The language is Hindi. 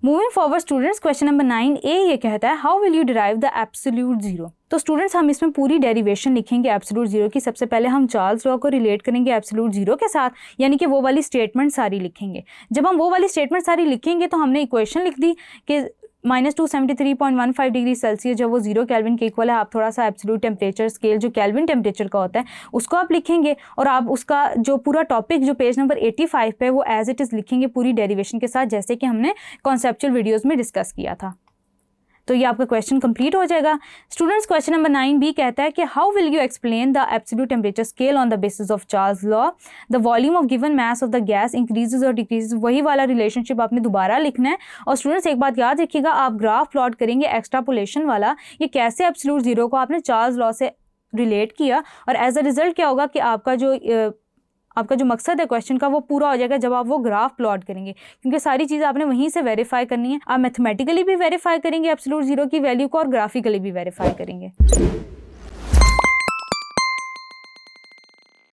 Moving forward students, question number 9A ये कहता है how will you derive the absolute zero. तो स्टूडेंट्स हम इसमें पूरी डेरिवेशन लिखेंगे एब्सोल्यूट जीरो की। सबसे पहले हम चार्ल्स लॉ को रिलेट करेंगे एब्सोल्यूट जीरो के साथ, यानी कि वो वाली स्टेटमेंट सारी लिखेंगे। जब हम वो वाली स्टेटमेंट सारी लिखेंगे तो हमने इक्वेशन लिख दी कि -273.15 डिग्री सेल्सियस जब वो 0 केल्विन के इक्वल है, आप थोड़ा सा एब्सोल्यूट टेम्परेचर स्केल जो केल्विन टेम्परेचर का होता है उसको आप लिखेंगे, और आप उसका जो पूरा टॉपिक जो पेज नंबर 85 पे वो एज इट इज़ लिखेंगे पूरी डेरिवेशन के साथ, जैसे कि हमने कॉन्सेप्चुअल वीडियोज़ में डिस्कस किया था। तो ये आपका क्वेश्चन कंप्लीट हो जाएगा। स्टूडेंट्स, क्वेश्चन नंबर 9B कहता है कि how will you explain the absolute temperature scale on the basis of Charles law, the volume of given mass of the gas increases और डिक्रीजेज। वही वाला रिलेशनशिप आपने दोबारा लिखना है। और स्टूडेंट्स एक बात याद रखिएगा, आप ग्राफ प्लॉट करेंगे एक्सट्रापोलेशन वाला, ये कैसे एब्सोल्यूट जीरो को आपने चार्ल्स लॉ से रिलेट किया, और एज अ रिजल्ट क्या होगा कि आपका जो मकसद है क्वेश्चन का वो पूरा हो जाएगा जब आप वो ग्राफ प्लॉट करेंगे, क्योंकि सारी चीज़ आपने वहीं से वेरीफाई करनी है। आप मैथमेटिकली भी वेरीफाई करेंगे एब्सोल्यूट जीरो की वैल्यू को और ग्राफिकली भी वेरीफाई करेंगे।